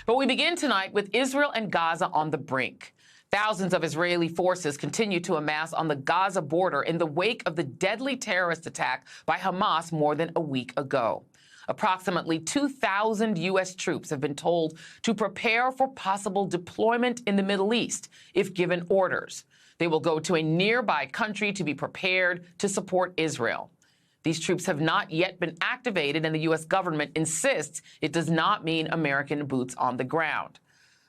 But we begin tonight with Israel and Gaza on the brink. Thousands of Israeli forces continue to amass on the Gaza border in the wake of the deadly terrorist attack by Hamas more than a week ago. Approximately 2,000 U.S. troops have been told to prepare for possible deployment in the Middle East if given orders. They will go to a nearby country to be prepared to support Israel. These troops have not yet been activated, and the U.S. government insists it does not mean American boots on the ground.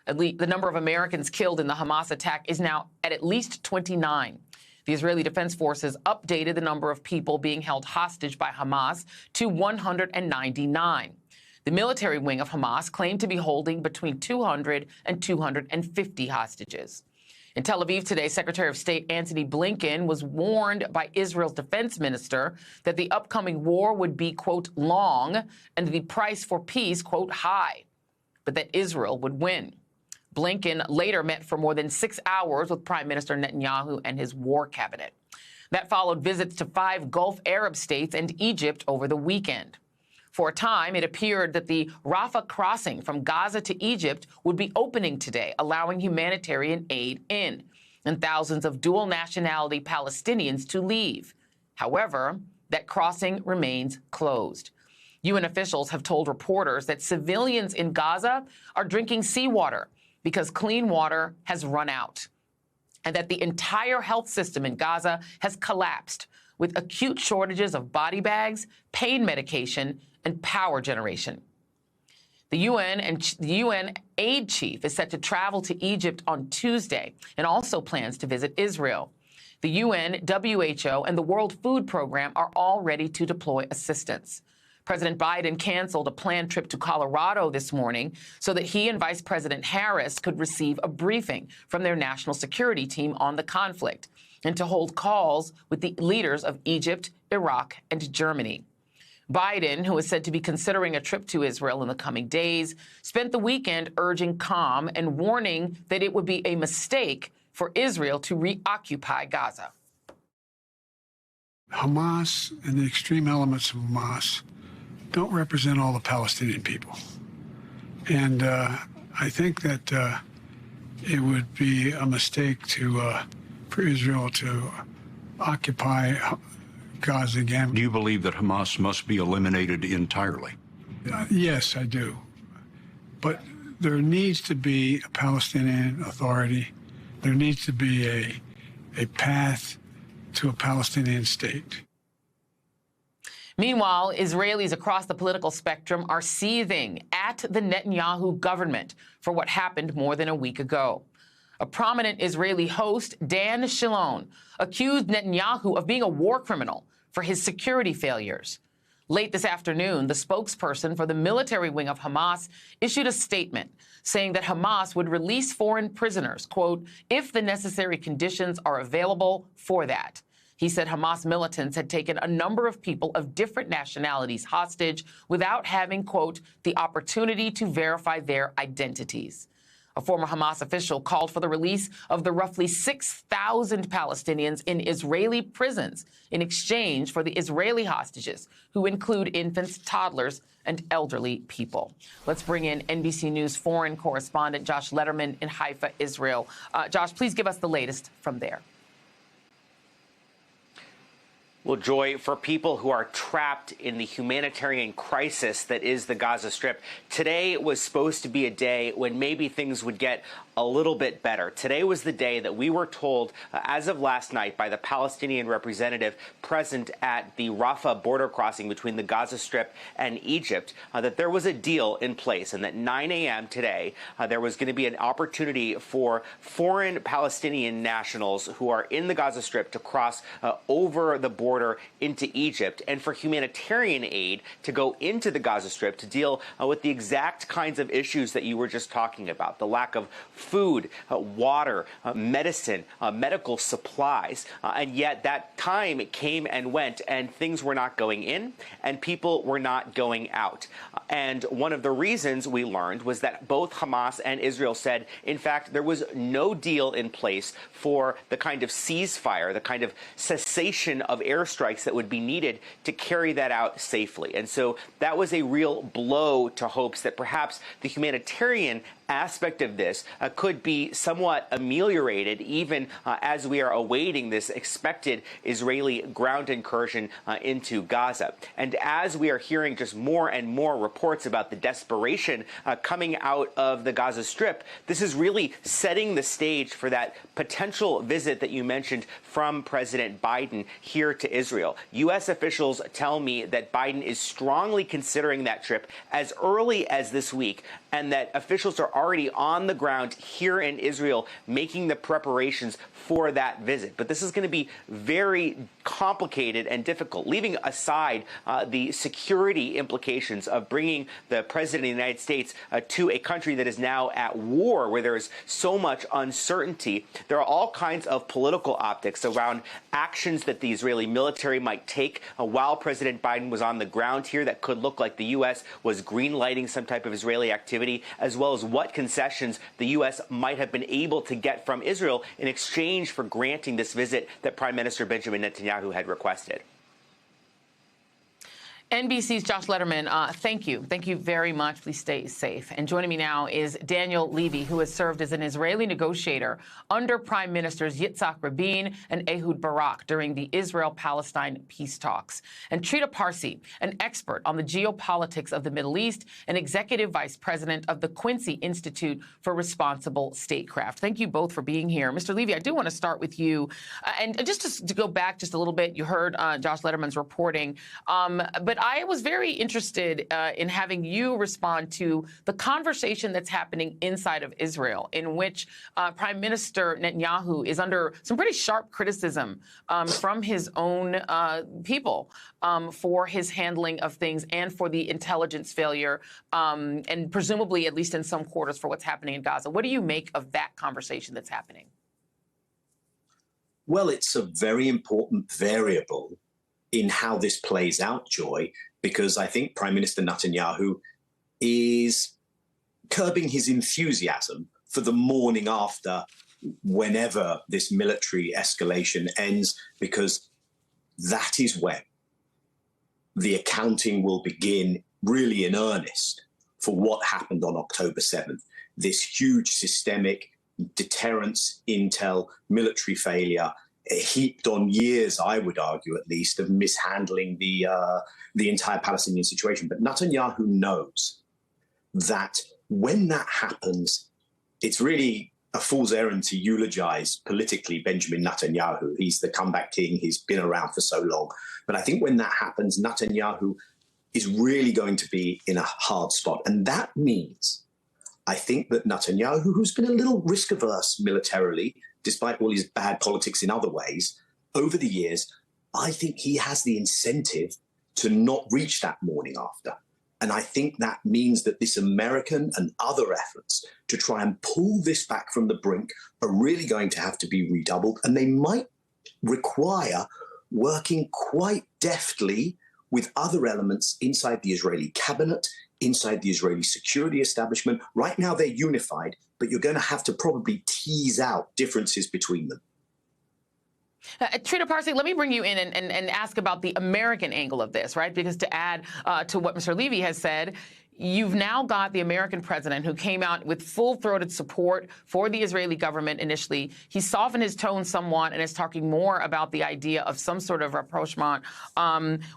The number of Americans killed in the Hamas attack is now at least 29. The Israeli Defense Forces updated the number of people being held hostage by Hamas to 199. The military wing of Hamas claimed to be holding between 200 and 250 hostages. In Tel Aviv today, Secretary of State Antony Blinken was warned by Israel's defense minister that the upcoming war would be, quote, long, and the price for peace, quote, high, but that Israel would win. Blinken later met for more than 6 hours with Prime Minister Netanyahu and his war cabinet. That followed visits to 5 Gulf Arab states and Egypt over the weekend. For a time, it appeared that the Rafah crossing from Gaza to Egypt would be opening today, allowing humanitarian aid in, and thousands of dual nationality Palestinians to leave. However, that crossing remains closed. UN officials have told reporters that civilians in Gaza are drinking seawater because clean water has run out, and that the entire health system in Gaza has collapsed, with acute shortages of body bags, pain medication, and power generation. The UN aid chief is set to travel to Egypt on Tuesday and also plans to visit Israel. The UN, WHO, and the World Food Program are all ready to deploy assistance. President Biden canceled a planned trip to Colorado this morning so that he and Vice President Harris could receive a briefing from their national security team on the conflict and to hold calls with the leaders of Egypt, Iraq, and Germany. Biden, who is said to be considering a trip to Israel in the coming days, spent the weekend urging calm and warning that it would be a mistake for Israel to reoccupy Gaza. Hamas and the extreme elements of Hamas don't represent all the Palestinian people. And I think that it would be a mistake for Israel to occupy Gaza again. Do you believe that Hamas must be eliminated entirely? Yes, I do. But there needs to be a Palestinian Authority. There needs to be a path to a Palestinian state. Meanwhile, Israelis across the political spectrum are seething at the Netanyahu government for what happened more than a week ago. A prominent Israeli host, Dan Shilon, accused Netanyahu of being a war criminal for his security failures. Late this afternoon, the spokesperson for the military wing of Hamas issued a statement saying that Hamas would release foreign prisoners, quote, if the necessary conditions are available for that. He said Hamas militants had taken a number of people of different nationalities hostage without having, quote, the opportunity to verify their identities. A former Hamas official called for the release of the roughly 6,000 Palestinians in Israeli prisons in exchange for the Israeli hostages, who include infants, toddlers, and elderly people. Let's bring in NBC News foreign correspondent Josh Lederman in Haifa, Israel. Josh, please give us the latest from there. Well, Joy, for people who are trapped in the humanitarian crisis that is the Gaza Strip, today was supposed to be a day when maybe things would get a little bit better. Today was the day that we were told, as of last night, by the Palestinian representative present at the Rafah border crossing between the Gaza Strip and Egypt, that there was a deal in place and that 9 a.m. today, there was going to be an opportunity for foreign Palestinian nationals who are in the Gaza Strip to cross over the border into Egypt, and for humanitarian aid to go into the Gaza Strip to deal with the exact kinds of issues that you were just talking about, the lack of food, water, medicine, medical supplies. And yet that time came and went, and things were not going in and people were not going out. And one of the reasons we learned was that both Hamas and Israel said, in fact, there was no deal in place for the kind of ceasefire, the kind of cessation of air airstrikes that would be needed to carry that out safely. And so that was a real blow to hopes that perhaps the humanitarian aspect of this could be somewhat ameliorated even as we are awaiting this expected Israeli ground incursion into Gaza. And as we are hearing just more and more reports about the desperation coming out of the Gaza Strip, this is really setting the stage for that potential visit that you mentioned from President Biden here to Israel. U.S. officials tell me that Biden is strongly considering that trip as early as this week, and that officials are already on the ground here in Israel making the preparations for that visit. But this is going to be very complicated and difficult, leaving aside the security implications of bringing the president of the United States to a country that is now at war, where there is so much uncertainty. There are all kinds of political optics around actions that the Israeli military might take while President Biden was on the ground here that could look like the U.S. was greenlighting some type of Israeli activity, as well as what concessions the U.S. might have been able to get from Israel in exchange for granting this visit that Prime Minister Benjamin Netanyahu had requested. NBC's Josh Lederman, thank you. Thank you very much. Please stay safe. And joining me now is Daniel Levy, who has served as an Israeli negotiator under Prime Ministers Yitzhak Rabin and Ehud Barak during the Israel-Palestine peace talks. And Trita Parsi, an expert on the geopolitics of the Middle East and executive vice president of the Quincy Institute for Responsible Statecraft. Thank you both for being here. Mr. Levy, I do want to start with you. And just to go back just a little bit, you heard Josh Lederman's reporting, but I was very interested in having you respond to the conversation that's happening inside of Israel, in which Prime Minister Netanyahu is under some pretty sharp criticism from his own people for his handling of things and for the intelligence failure, and presumably, at least in some quarters, for what's happening in Gaza. What do you make of that conversation that's happening? Well, it's a very important variable in how this plays out, Joy, because I think Prime Minister Netanyahu is curbing his enthusiasm for the morning after, whenever this military escalation ends, because that is when the accounting will begin really in earnest for what happened on October 7th. This huge systemic deterrence, intel, military failure, heaped on years, I would argue at least, of mishandling the entire Palestinian situation. But Netanyahu knows that when that happens, it's really a fool's errand to eulogize politically Benjamin Netanyahu. He's the comeback king. He's been around for so long. But I think when that happens, Netanyahu is really going to be in a hard spot. And that means, I think that Netanyahu, who's been a little risk-averse militarily, despite all his bad politics in other ways, over the years, I think he has the incentive to not reach that morning after. And I think that means that this American and other efforts to try and pull this back from the brink are really going to have to be redoubled. And they might require working quite deftly with other elements inside the Israeli cabinet, inside the Israeli security establishment. Right now, they're unified, but you're going to have to probably tease out differences between them. Trita Parsi, let me bring you in and ask about the American angle of this, right? Because to add to what Mr. Levy has said, you've now got the American president who came out with full-throated support for the Israeli government initially. He softened his tone somewhat and is talking more about the idea of some sort of rapprochement.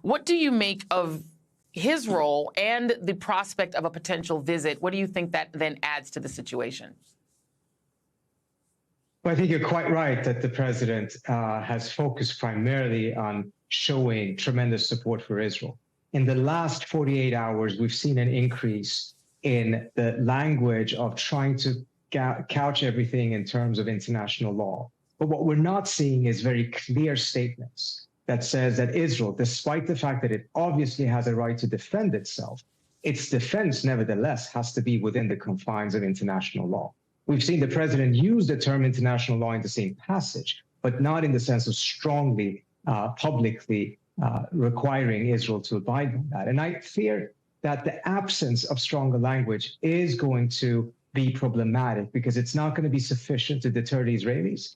What do you make of his role and the prospect of a potential visit? What do you think that then adds to the situation? Well, I think you're quite right that the president has focused primarily on showing tremendous support for Israel. In the last 48 hours, we've seen an increase in the language of trying to couch everything in terms of international law. But what we're not seeing is very clear statements that says that Israel, despite the fact that it obviously has a right to defend itself, its defense nevertheless has to be within the confines of international law. We've seen the president use the term international law in the same passage, but not in the sense of strongly, publicly requiring Israel to abide by that. And I fear that the absence of stronger language is going to be problematic because it's not going to be sufficient to deter the Israelis.